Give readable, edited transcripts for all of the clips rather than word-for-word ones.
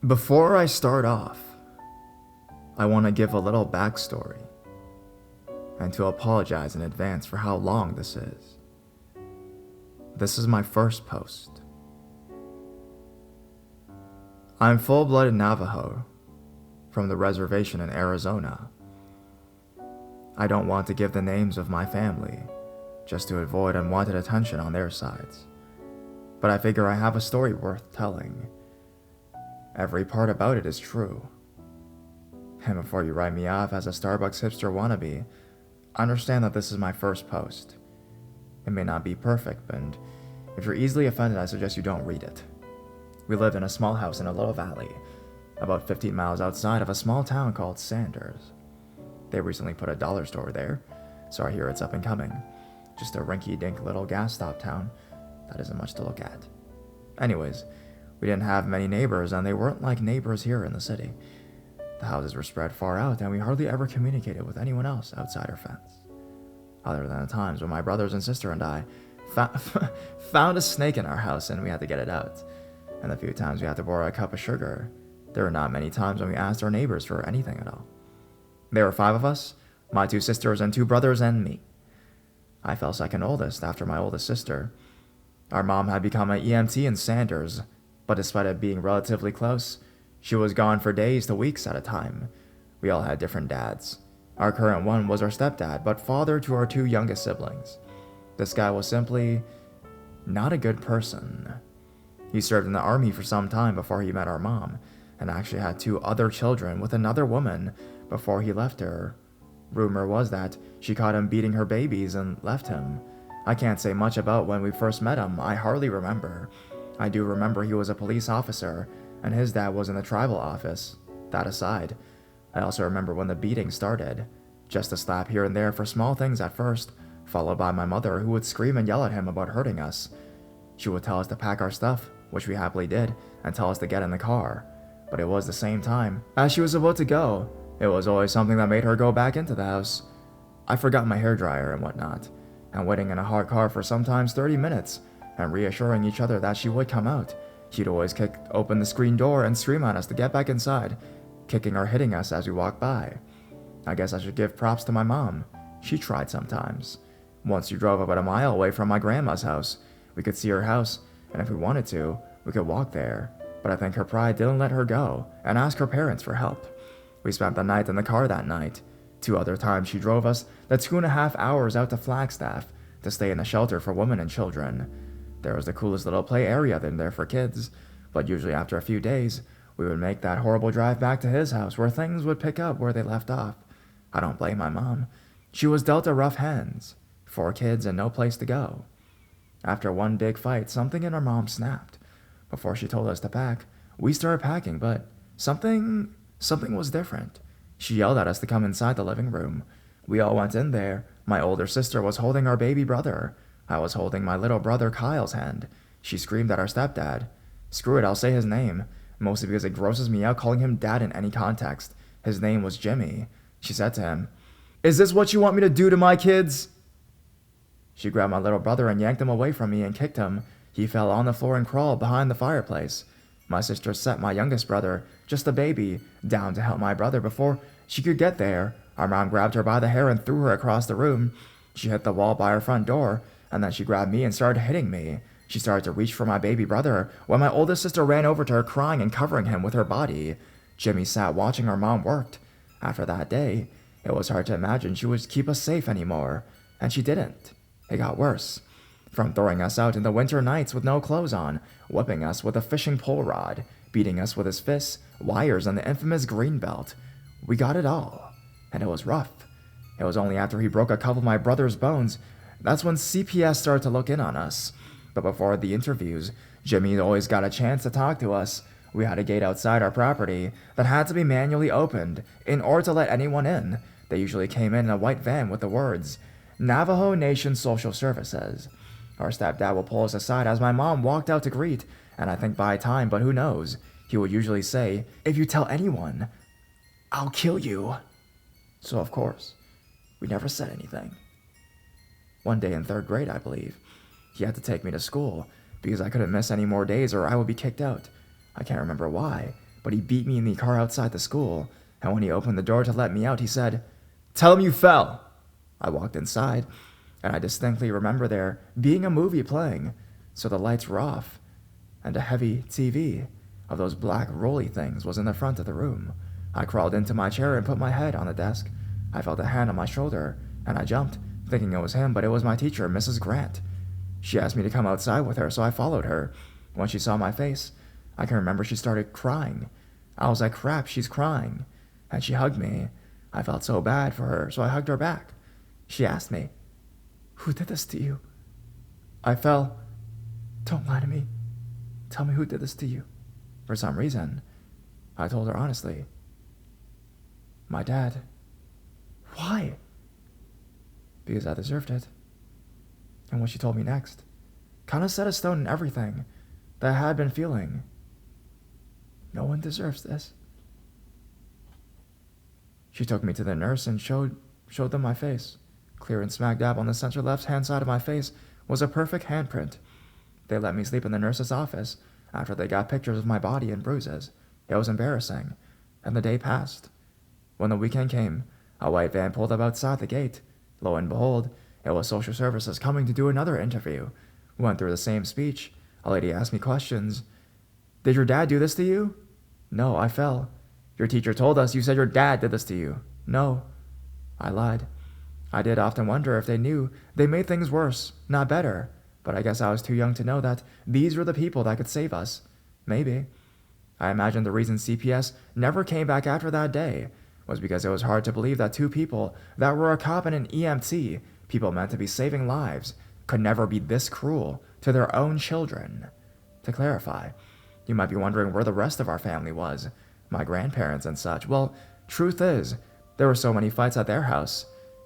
Before I start off, I want to give a little backstory and to apologize in advance for how long this is. This is my first post. I'm full-blooded Navajo from the reservation in Arizona. I don't want to give the names of my family just to avoid unwanted attention on their sides, but I figure I have a story worth telling. Every part about it is true. And before you write me off as a Starbucks hipster wannabe, understand that this is my first post. It may not be perfect, and if you're easily offended, I suggest you don't read it. We lived in a small house in a little valley, about 15 miles outside of a small town called Sanders. They recently put a dollar store there, so I hear it's up and coming. Just a rinky-dink little gas stop town that isn't much to look at. Anyways, we didn't have many neighbors, and they weren't like neighbors here in the city. The houses were spread far out, and we hardly ever communicated with anyone else outside our fence. Other than the times when my brothers and sister and I found a snake in our house and we had to get it out. And the few times we had to borrow a cup of sugar, there were not many times when we asked our neighbors for anything at all. There were 5 of us, my 2 sisters and 2 brothers and me. I fell second oldest after my oldest sister. Our mom had become an EMT in Sanders, but despite it being relatively close, she was gone for days to weeks at a time. We all had different dads. Our current one was our stepdad, but father to our 2 youngest siblings. This guy was simply not a good person. He served in the army for some time before he met our mom, and actually had 2 other children with another woman before he left her. Rumor was that she caught him beating her babies and left him. I can't say much about when we first met him. I hardly remember. I do remember he was a police officer, and his dad was in the tribal office. That aside, I also remember when the beating started. Just a slap here and there for small things at first, followed by my mother, who would scream and yell at him about hurting us. She would tell us to pack our stuff, which we happily did, and tell us to get in the car. But it was the same time. As she was about to go, it was always something that made her go back into the house. I forgot my hairdryer and whatnot, and waiting in a hot car for sometimes 30 minutes, and reassuring each other that she would come out. She'd always kick open the screen door and scream at us to get back inside, kicking or hitting us as we walked by. I guess I should give props to my mom. She tried sometimes. Once she drove about a mile away from my grandma's house. We could see her house, and if we wanted to, we could walk there. But I think her pride didn't let her go and ask her parents for help. We spent the night in the car that night. 2 other times she drove us the 2.5 hours out to Flagstaff to stay in a shelter for women and children. There was the coolest little play area in there for kids, but usually after a few days, we would make that horrible drive back to his house where things would pick up where they left off. I don't blame my mom. She was dealt a rough hands. 4 kids and no place to go. After one big fight, something in our mom snapped. Before she told us to pack, we started packing, but something was different. She yelled at us to come inside the living room. We all went in there. My older sister was holding our baby brother. I was holding my little brother Kyle's hand. She screamed at our stepdad. Screw it, I'll say his name, mostly because it grosses me out calling him dad in any context. His name was Jimmy. She said to him, "Is this what you want me to do to my kids?" She grabbed my little brother and yanked him away from me and kicked him. He fell on the floor and crawled behind the fireplace. My sister set my youngest brother, just a baby, down to help my brother before she could get there. Our mom grabbed her by the hair and threw her across the room. She hit the wall by our front door, and then she grabbed me and started hitting me. She started to reach for my baby brother when my oldest sister ran over to her crying and covering him with her body. Jimmy sat watching our mom work. After that day, it was hard to imagine she would keep us safe anymore, and she didn't. It got worse. From throwing us out in the winter nights with no clothes on, whipping us with a fishing pole rod, beating us with his fists, wires, and the infamous green belt. We got it all, and it was rough. It was only after he broke a couple of my brother's bones that's when CPS started to look in on us. But before the interviews, Jimmy always got a chance to talk to us. We had a gate outside our property that had to be manually opened in order to let anyone in. They usually came in a white van with the words, "Navajo Nation Social Services." Our stepdad would pull us aside as my mom walked out to greet, and I think by time, but who knows, he would usually say, "If you tell anyone, I'll kill you." So of course, we never said anything. One day in 3rd grade, I believe, he had to take me to school because I couldn't miss any more days or I would be kicked out. I can't remember why, but he beat me in the car outside the school, and when he opened the door to let me out, he said, "Tell him you fell." I walked inside, and I distinctly remember there being a movie playing, so the lights were off, and a heavy TV of those black rolly things was in the front of the room. I crawled into my chair and put my head on the desk. I felt a hand on my shoulder, and I jumped, thinking it was him, but it was my teacher, Mrs. Grant. She asked me to come outside with her, so I followed her. When she saw my face, I can remember she started crying. I was like, crap, she's crying. And she hugged me. I felt so bad for her, so I hugged her back. She asked me, "Who did this to you?" I fell. "Don't lie to me. Tell me who did this to you." For some reason, I told her honestly. "My dad." "Why?" "Because I deserved it." And what she told me next kind of set a stone in everything that I had been feeling. No one deserves this. She took me to the nurse and showed them my face. Clear and smack dab on the center left-hand side of my face was a perfect handprint. They let me sleep in the nurse's office after they got pictures of my body and bruises. It was embarrassing, and the day passed. When the weekend came, a white van pulled up outside the gate. Lo and behold, it was social services coming to do another interview. We went through the same speech. A lady asked me questions. "Did your dad do this to you?" "No, I fell." "Your teacher told us you said your dad did this to you." "No." I lied. I did often wonder if they knew they made things worse, not better, but I guess I was too young to know that these were the people that could save us. Maybe. I imagine the reason CPS never came back after that day was because it was hard to believe that two people that were a cop and an EMT, people meant to be saving lives, could never be this cruel to their own children. To clarify, you might be wondering where the rest of our family was, my grandparents and such. Well, truth is, there were so many fights at their house.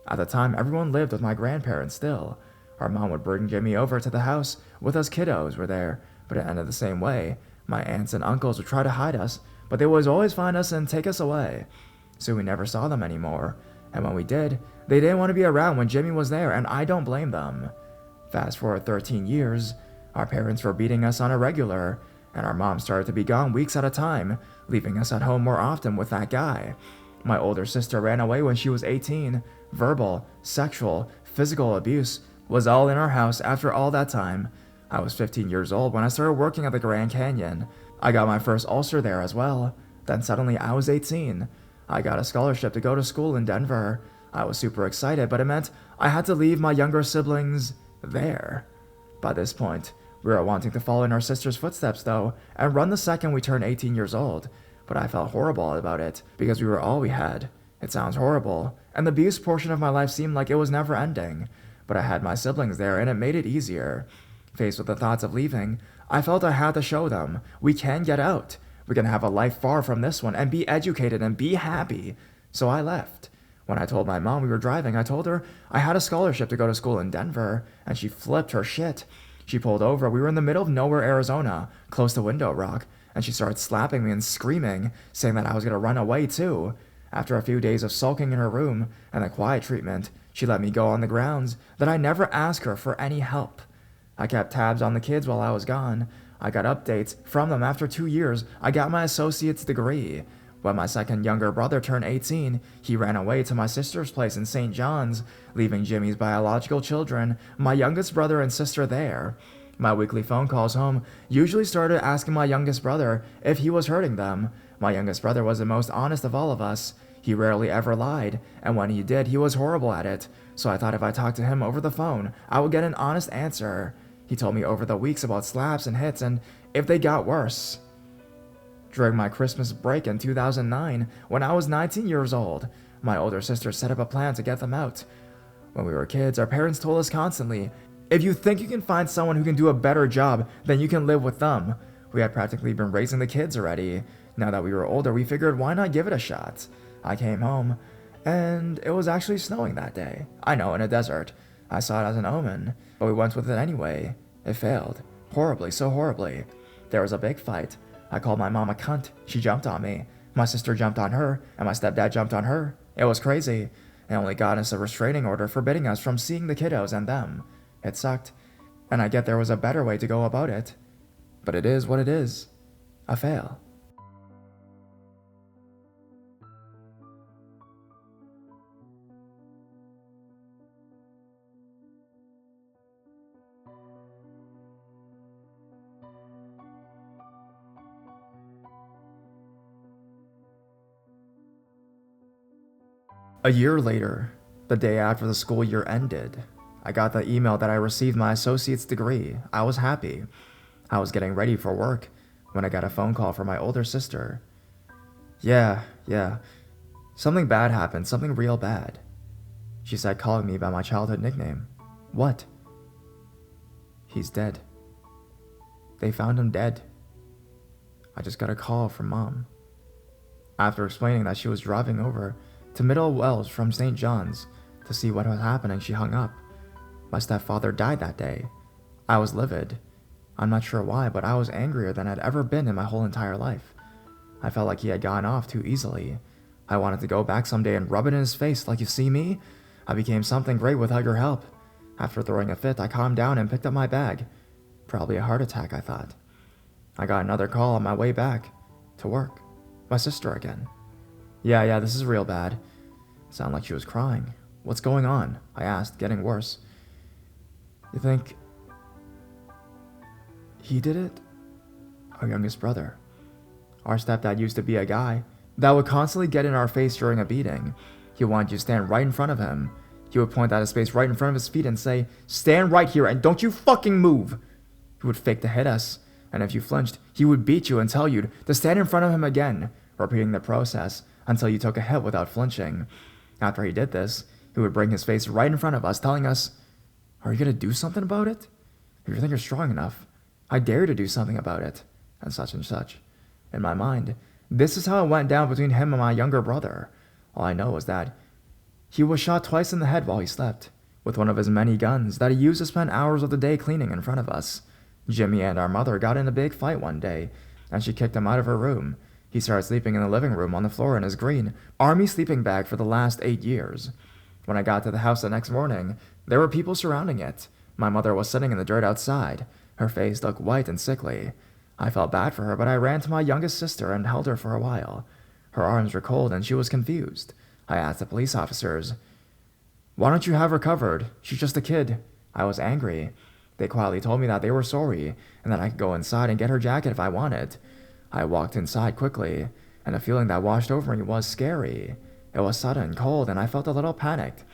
At the time, everyone lived with my grandparents still. Our mom would bring Jimmy over to the house with us kiddos were there, but it ended the same way. My aunts and uncles would try to hide us, but they would always find us and take us away. So we never saw them anymore. And when we did, they didn't want to be around when Jimmy was there, and I don't blame them. Fast forward 13 years, our parents were beating us on a regular, and our mom started to be gone weeks at a time, leaving us at home more often with that guy. My older sister ran away when she was 18. Verbal, sexual, physical abuse was all in our house after all that time. I was 15 years old when I started working at the Grand Canyon. I got my first ulcer there as well. Then suddenly I was 18. I got a scholarship to go to school in Denver. I was super excited, but it meant I had to leave my younger siblings there. By this point, we were wanting to follow in our sister's footsteps though, and run the second we turned 18 years old. But I felt horrible about it, because we were all we had. It sounds horrible, and the abuse portion of my life seemed like it was never ending. But I had my siblings there, and it made it easier. Faced with the thoughts of leaving, I felt I had to show them, we can get out. We can have a life far from this one, and be educated, and be happy. So I left. When I told my mom we were driving, I told her I had a scholarship to go to school in Denver, and she flipped her shit. She pulled over. We were in the middle of nowhere, Arizona, close to Window Rock, and she started slapping me and screaming, saying that I was going to run away too. After a few days of sulking in her room and the quiet treatment, she let me go on the grounds that I never asked her for any help. I kept tabs on the kids while I was gone. I got updates from them after 2 years. I got my associate's degree. When my second younger brother turned 18, he ran away to my sister's place in St. John's, leaving Jimmy's biological children, my youngest brother and sister there. My weekly phone calls home usually started asking my youngest brother if he was hurting them. My youngest brother was the most honest of all of us. He rarely ever lied, and when he did, he was horrible at it. So I thought if I talked to him over the phone, I would get an honest answer. He told me over the weeks about slaps and hits, and if they got worse. During my Christmas break in 2009, when I was 19 years old, my older sister set up a plan to get them out. When we were kids, our parents told us constantly, if you think you can find someone who can do a better job, then you can live with them. We had practically been raising the kids already. Now that we were older, we figured why not give it a shot. I came home, and it was actually snowing that day. I know, in a desert. I saw it as an omen, but we went with it anyway. It failed. Horribly, so horribly. There was a big fight. I called my mom a cunt. She jumped on me. My sister jumped on her, and my stepdad jumped on her. It was crazy. It only got us a restraining order forbidding us from seeing the kiddos and them. It sucked, and I get there was a better way to go about it. But it is what it is. A fail. A year later, the day after the school year ended, I got the email that I received my associate's degree. I was happy. I was getting ready for work when I got a phone call from my older sister. Yeah. Something bad happened, something real bad. She said, calling me by my childhood nickname. What? He's dead. They found him dead. I just got a call from Mom. After explaining that she was driving over to Middle Wells from St. John's to see what was happening, she hung up. My stepfather died that day. I was livid. I'm not sure why, but I was angrier than I'd ever been in my whole entire life. I felt like he had gotten off too easily. I wanted to go back someday and rub it in his face like, you see me? I became something great without your help. After throwing a fit, I calmed down and picked up my bag. Probably a heart attack, I thought. I got another call on my way back to work. My sister again. Yeah, this is real bad. Sounded like she was crying. What's going on? I asked, getting worse. You think he did it? Our youngest brother. Our stepdad used to be a guy that would constantly get in our face during a beating. He wanted you to stand right in front of him. He would point out a space right in front of his feet and say, stand right here and don't you fucking move. He would fake to hit us, and if you flinched, he would beat you and tell you to stand in front of him again, repeating the process until you took a hit without flinching. After he did this, he would bring his face right in front of us, telling us, are you going to do something about it? If you think you're strong enough, I dare you to do something about it, and such and such. In my mind, this is how it went down between him and my younger brother. All I know is that he was shot twice in the head while he slept, with one of his many guns that he used to spend hours of the day cleaning in front of us. Jimmy and our mother got in a big fight one day, and she kicked him out of her room. He started sleeping in the living room on the floor in his green army sleeping bag for the last 8 years. When I got to the house the next morning, there were people surrounding it. My mother was sitting in the dirt outside. Her face looked white and sickly. I felt bad for her, but I ran to my youngest sister and held her for a while. Her arms were cold and she was confused. I asked the police officers, why don't you have her covered? She's just a kid. I was angry. They quietly told me that they were sorry and that I could go inside and get her jacket if I wanted. I walked inside quickly, and a feeling that washed over me was scary. It was sudden, cold, and I felt a little panicked.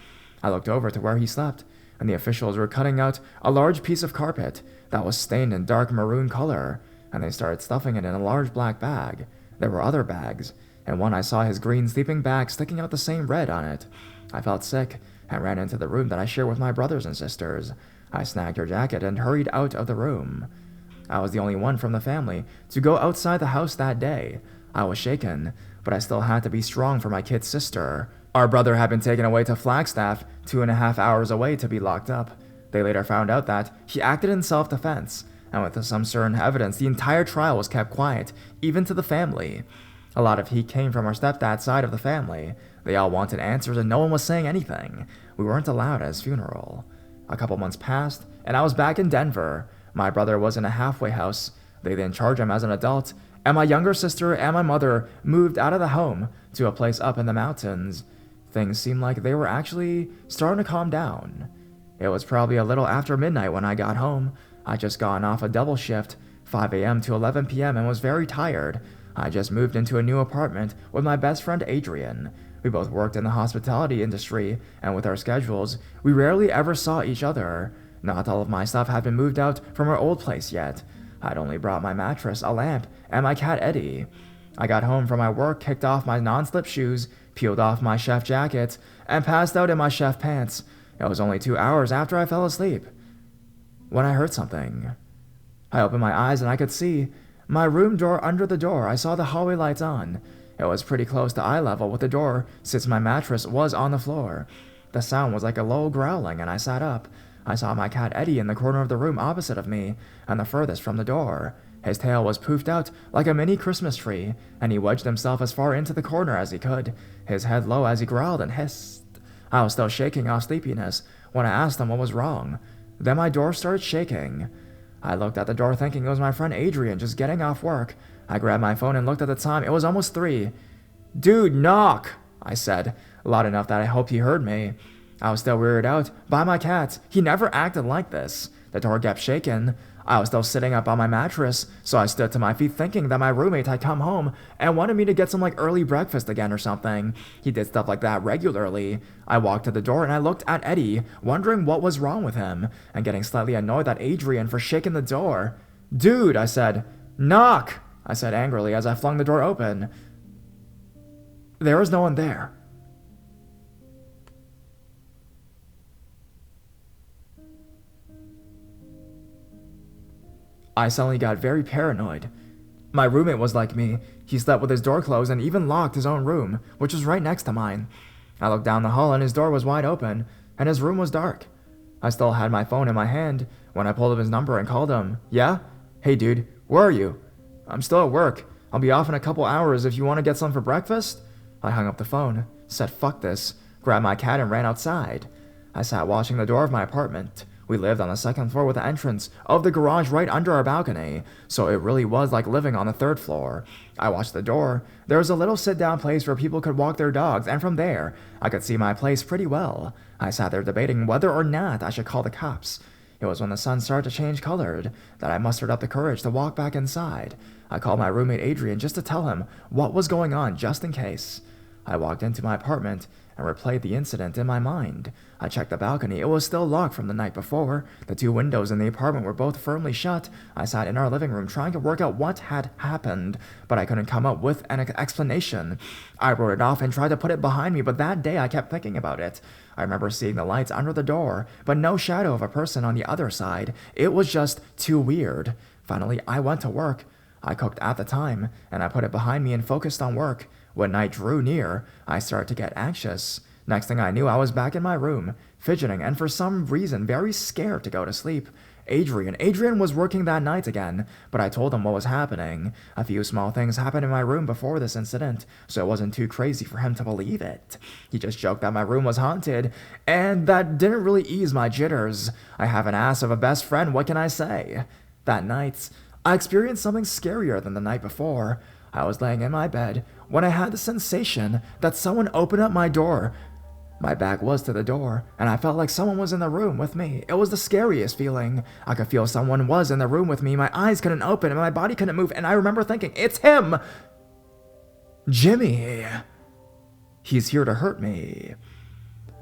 I looked over to where he slept, and the officials were cutting out a large piece of carpet that was stained in dark maroon color, and they started stuffing it in a large black bag. There were other bags, and one I saw his green sleeping bag sticking out the same red on it. I felt sick and ran into the room that I share with my brothers and sisters. I snagged her jacket and hurried out of the room. I was the only one from the family to go outside the house that day. I was shaken, but I still had to be strong for my kid sister. Our brother had been taken away to Flagstaff, 2.5 hours away, to be locked up. They later found out that he acted in self-defense, and with some certain evidence, the entire trial was kept quiet, even to the family. A lot of heat came from our stepdad's side of the family. They all wanted answers and no one was saying anything. We weren't allowed at his funeral. A couple months passed, and I was back in Denver. My brother was in a halfway house. They didn't charge him as an adult, and my younger sister and my mother moved out of the home to a place up in the mountains. Things seemed like they were actually starting to calm down. It was probably a little after midnight when I got home. I'd just gotten off a double shift, 5 a.m. to 11 p.m., and was very tired. I just moved into a new apartment with my best friend Adrian. We both worked in the hospitality industry, and with our schedules, we rarely ever saw each other. Not all of my stuff had been moved out from our old place yet. I'd only brought my mattress, a lamp, and my cat Eddie. I got home from my work, kicked off my non-slip shoes, peeled off my chef jacket, and passed out in my chef pants. It was only 2 hours after I fell asleep when I heard something. I opened my eyes and I could see my room door. Under the door, I saw the hallway lights on. It was pretty close to eye level with the door, since my mattress was on the floor. The sound was like a low growling, and I sat up. I saw my cat Eddie in the corner of the room opposite of me, and the furthest from the door. His tail was poofed out like a mini Christmas tree, and he wedged himself as far into the corner as he could, his head low as he growled and hissed. I was still shaking off sleepiness when I asked him what was wrong. Then my door started shaking. I looked at the door thinking it was my friend Adrian just getting off work. I grabbed my phone and looked at the time. It was almost 3. "Dude, knock!" I said, loud enough that I hoped he heard me. I was still weirded out by my cat. He never acted like this. The door kept shaking. I was still sitting up on my mattress, so I stood to my feet thinking that my roommate had come home and wanted me to get some early breakfast again or something. He did stuff like that regularly. I walked to the door and I looked at Eddie, wondering what was wrong with him, and getting slightly annoyed at Adrian for shaking the door. "Dude," I said. "Knock," I said angrily as I flung the door open. There was no one there. I suddenly got very paranoid. My roommate was like me. He slept with his door closed and even locked his own room, which was right next to mine. I looked down the hall and his door was wide open, and his room was dark. I still had my phone in my hand when I pulled up his number and called him. "Yeah? Hey dude, where are you?" "I'm still at work. I'll be off in a couple hours if you want to get some for breakfast." I hung up the phone, said fuck this, grabbed my cat and ran outside. I sat watching the door of my apartment. We lived on the second floor with the entrance of the garage right under our balcony, so it really was like living on the third floor. I watched the door. There was a little sit-down place where people could walk their dogs, and from there, I could see my place pretty well. I sat there debating whether or not I should call the cops. It was when the sun started to change colored that I mustered up the courage to walk back inside. I called my roommate Adrian just to tell him what was going on just in case. I walked into my apartment and replayed the incident in my mind. I checked the balcony. It was still locked from the night before. The two windows in the apartment were both firmly shut. I sat in our living room trying to work out what had happened, but I couldn't come up with an explanation. I wrote it off and tried to put it behind me, but that day I kept thinking about it. I remember seeing the lights under the door, but no shadow of a person on the other side. It was just too weird. Finally, I went to work. I cooked at the time, and I put it behind me and focused on work. When night drew near, I started to get anxious. Next thing I knew, I was back in my room, fidgeting and for some reason very scared to go to sleep. Adrian was working that night again, but I told him what was happening. A few small things happened in my room before this incident, so it wasn't too crazy for him to believe it. He just joked that my room was haunted, and that didn't really ease my jitters. I have an ass of a best friend, what can I say? That night, I experienced something scarier than the night before. I was laying in my bed when I had the sensation that someone opened up my door. My back was to the door, and I felt like someone was in the room with me. It was the scariest feeling. I could feel someone was in the room with me. My eyes couldn't open, and my body couldn't move, and I remember thinking, it's him! Jimmy! He's here to hurt me.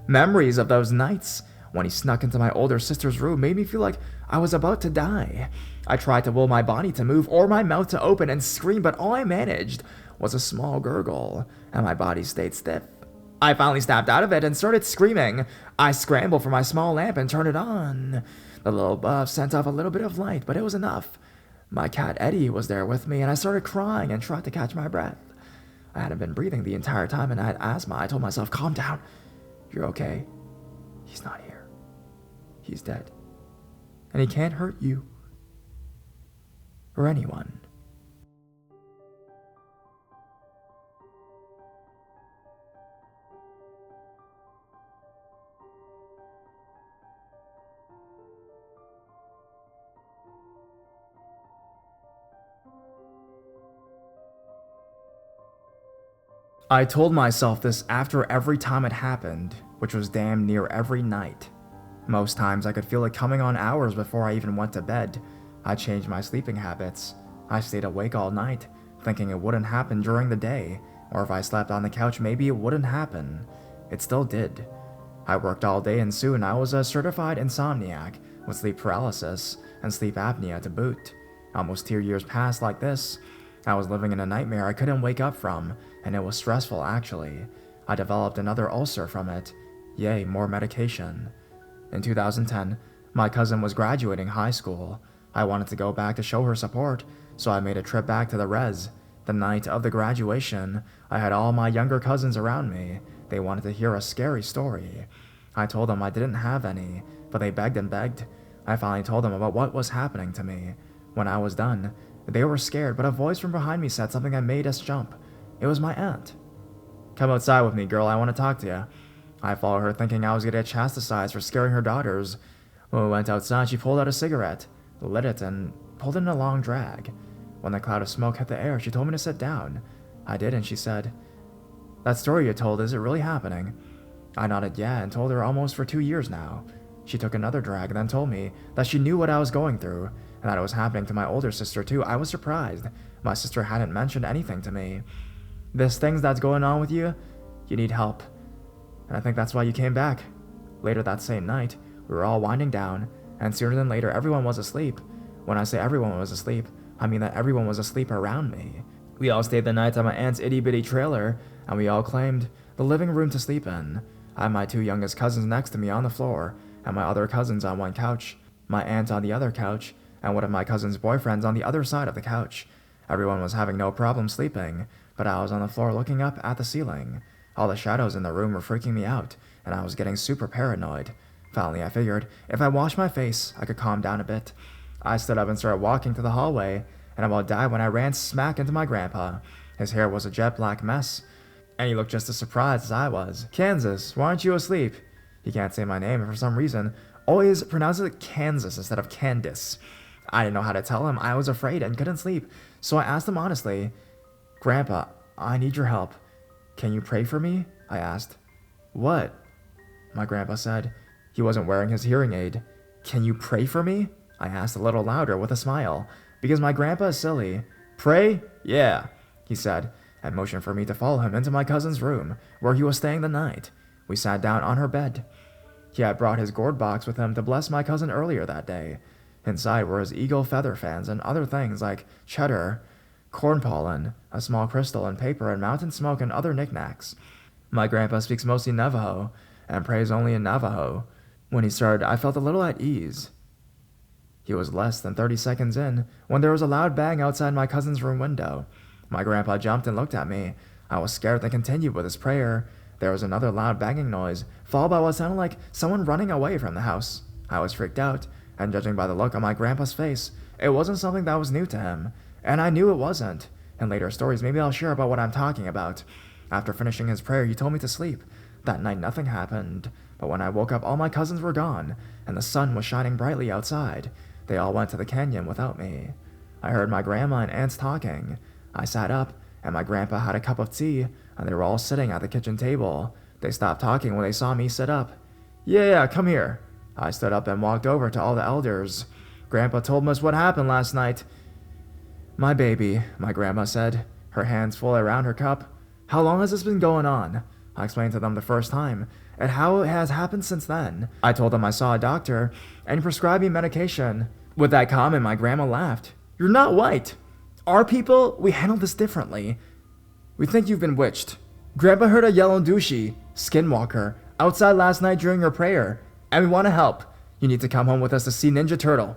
Memories of those nights when he snuck into my older sister's room made me feel like I was about to die. I tried to will my body to move or my mouth to open and scream, but all I managed was a small gurgle, and my body stayed stiff. I finally snapped out of it and started screaming. I scrambled for my small lamp and turned it on. The little bulb sent off a little bit of light, but it was enough. My cat Eddie was there with me, and I started crying and tried to catch my breath. I hadn't been breathing the entire time, and I had asthma. I told myself, calm down. You're okay. He's not here. He's dead. And he can't hurt you. Or anyone. I told myself this after every time it happened, which was damn near every night. Most times I could feel it coming on hours before I even went to bed. I changed my sleeping habits. I stayed awake all night, thinking it wouldn't happen during the day, or if I slept on the couch maybe it wouldn't happen. It still did. I worked all day and soon I was a certified insomniac with sleep paralysis and sleep apnea to boot. Almost 2 years passed like this. I was living in a nightmare I couldn't wake up from, and it was stressful actually. I developed another ulcer from it. Yay, more medication. In 2010, my cousin was graduating high school. I wanted to go back to show her support, so I made a trip back to the res. The night of the graduation, I had all my younger cousins around me. They wanted to hear a scary story. I told them I didn't have any, but they begged and begged. I finally told them about what was happening to me. When I was done, they were scared, but a voice from behind me said something that made us jump. It was my aunt. Come outside with me, girl, I want to talk to you. I followed her thinking I was going to get chastised for scaring her daughters. When we went outside, she pulled out a cigarette, lit it, and pulled it in a long drag. When the cloud of smoke hit the air, she told me to sit down. I did, and she said, "That story you told, is it really happening?" I nodded yeah and told her almost for 2 years now. She took another drag, then told me that she knew what I was going through, and that it was happening to my older sister too. I was surprised. My sister hadn't mentioned anything to me. This thing that's going on with you, you need help. And I think that's why you came back. Later that same night, we were all winding down, and sooner than later, everyone was asleep. When I say everyone was asleep, I mean that everyone was asleep around me. We all stayed the night at my aunt's itty-bitty trailer, and we all claimed the living room to sleep in. I had my 2 youngest cousins next to me on the floor, and my other cousins on one couch, my aunt on the other couch, and one of my cousin's boyfriends on the other side of the couch. Everyone was having no problem sleeping, but I was on the floor looking up at the ceiling. All the shadows in the room were freaking me out, and I was getting super paranoid. Finally, I figured if I washed my face, I could calm down a bit. I stood up and started walking to the hallway, and I about died when I ran smack into my grandpa. His hair was a jet black mess, and he looked just as surprised as I was. "Kansas, why aren't you asleep?" He can't say my name, and for some reason, always pronounces it Kansas instead of Candace. I didn't know how to tell him. I was afraid and couldn't sleep, so I asked him honestly, "Grandpa, I need your help. Can you pray for me?" I asked. "What?" My grandpa said. He wasn't wearing his hearing aid. "Can you pray for me?" I asked a little louder with a smile, because my grandpa is silly. "Pray? Yeah," he said, and motioned for me to follow him into my cousin's room, where he was staying the night. We sat down on her bed. He had brought his gourd box with him to bless my cousin earlier that day. Inside were his eagle feather fans and other things like cheddar, corn pollen, a small crystal and paper and mountain smoke and other knickknacks. My grandpa speaks mostly Navajo and prays only in Navajo. When he started, I felt a little at ease. He was less than 30 seconds in when there was a loud bang outside my cousin's room window. My grandpa jumped and looked at me. I was scared and continued with his prayer. There was another loud banging noise, followed by what sounded like someone running away from the house. I was freaked out, and judging by the look on my grandpa's face, it wasn't something that was new to him, and I knew it wasn't. In later stories, maybe I'll share about what I'm talking about. After finishing his prayer, he told me to sleep. That night, nothing happened, but when I woke up, all my cousins were gone, and the sun was shining brightly outside. They all went to the canyon without me. I heard my grandma and aunts talking. I sat up, and my grandpa had a cup of tea, and they were all sitting at the kitchen table. They stopped talking when they saw me sit up. Yeah, come here." I stood up and walked over to all the elders. "Grandpa told us what happened last night." "My baby," my grandma said, her hands full around her cup. "How long has this been going on?" I explained to them the first time, and how it has happened since then. I told them I saw a doctor, and he prescribed me medication. With that comment, my grandma laughed. "You're not white. Our people, we handle this differently. We think you've been witched. Grandpa heard a yellow douchey, skinwalker, outside last night during your prayer, and we want to help. You need to come home with us to see Ninja Turtle."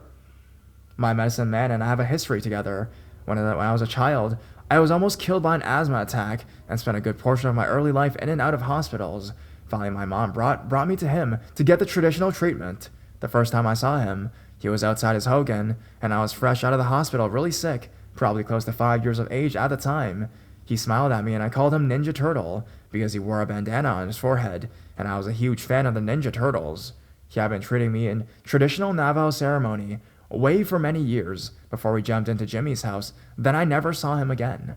My medicine man and I have a history together. When I was a child, I was almost killed by an asthma attack and spent a good portion of my early life in and out of hospitals. Finally, my mom brought me to him to get the traditional treatment. The first time I saw him, he was outside his Hogan, and I was fresh out of the hospital, really sick, probably close to 5 years of age at the time. He smiled at me, and I called him Ninja Turtle because he wore a bandana on his forehead, and I was a huge fan of the Ninja Turtles. He had been treating me in traditional Navajo ceremony way for many years before we jumped into Jimmy's house. Then I never saw him again.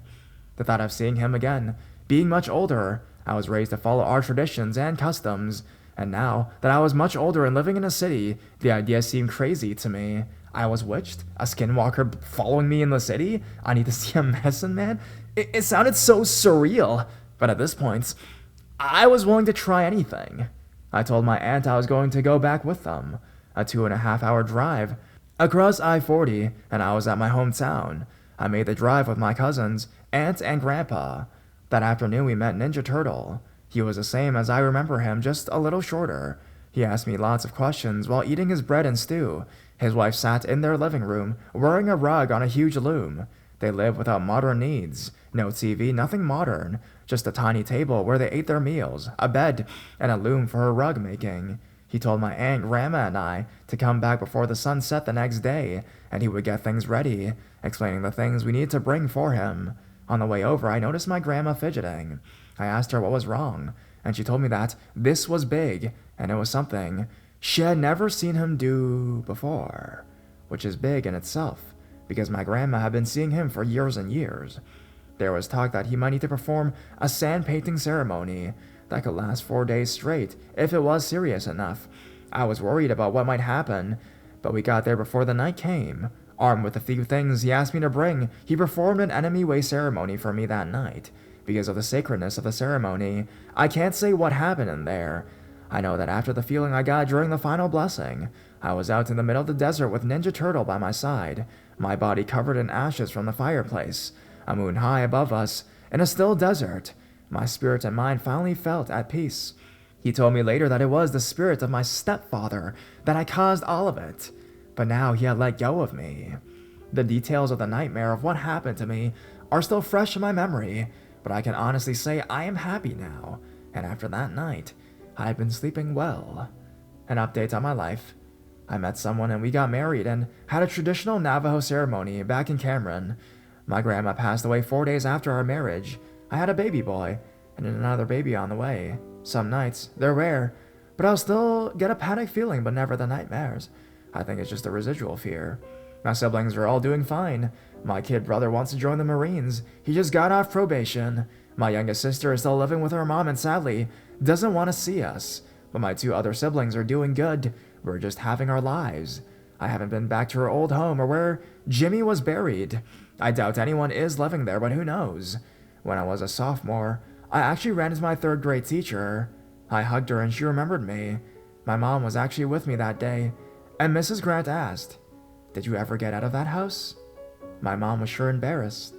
The thought of seeing him again, being much older, I was raised to follow our traditions and customs, and now that I was much older and living in a city, the idea seemed crazy to me. I was witched? A skinwalker following me in the city? I need to see a medicine man? It sounded so surreal, but at this point, I was willing to try anything. I told my aunt I was going to go back with them. A 2.5-hour drive across I-40, and I was at my hometown. I made the drive with my cousins, aunt, and grandpa. That afternoon we met Ninja Turtle. He was the same as I remember him, just a little shorter. He asked me lots of questions while eating his bread and stew. His wife sat in their living room, wearing a rug on a huge loom. They lived without modern needs. No TV, nothing modern. Just a tiny table where they ate their meals, a bed, and a loom for her rug making. He told my aunt, grandma, and I to come back before the sun set the next day, and he would get things ready, explaining the things we needed to bring for him. On the way over, I noticed my grandma fidgeting. I asked her what was wrong, and she told me that this was big, and it was something she had never seen him do before, which is big in itself, because my grandma had been seeing him for years and years. There was talk that he might need to perform a sand painting ceremony that could last 4 days straight if it was serious enough. I was worried about what might happen, but we got there before the night came. Armed with the few things he asked me to bring, he performed an enemy way ceremony for me that night. Because of the sacredness of the ceremony, I can't say what happened in there. I know that after the feeling I got during the final blessing, I was out in the middle of the desert with Ninja Turtle by my side, my body covered in ashes from the fireplace, a moon high above us, in a still desert. My spirit and mind finally felt at peace. He told me later that it was the spirit of my stepfather that had caused all of it, but now he had let go of me. The details of the nightmare of what happened to me are still fresh in my memory, but I can honestly say I am happy now, and after that night, I have been sleeping well. An update on my life. I met someone and we got married and had a traditional Navajo ceremony back in Cameron. My grandma passed away 4 days after our marriage. I had a baby boy, and another baby on the way. Some nights, they're rare, but I'll still get a panic feeling but never the nightmares. I think it's just a residual fear. My siblings are all doing fine. My kid brother wants to join the Marines. He just got off probation. My youngest sister is still living with her mom and sadly doesn't want to see us. But my 2 other siblings are doing good. We're just having our lives. I haven't been back to her old home or where Jimmy was buried. I doubt anyone is living there, but who knows? When I was a sophomore, I actually ran into my 3rd grade teacher. I hugged her and she remembered me. My mom was actually with me that day, and Mrs. Grant asked, "Did you ever get out of that house?" My mom was sure embarrassed.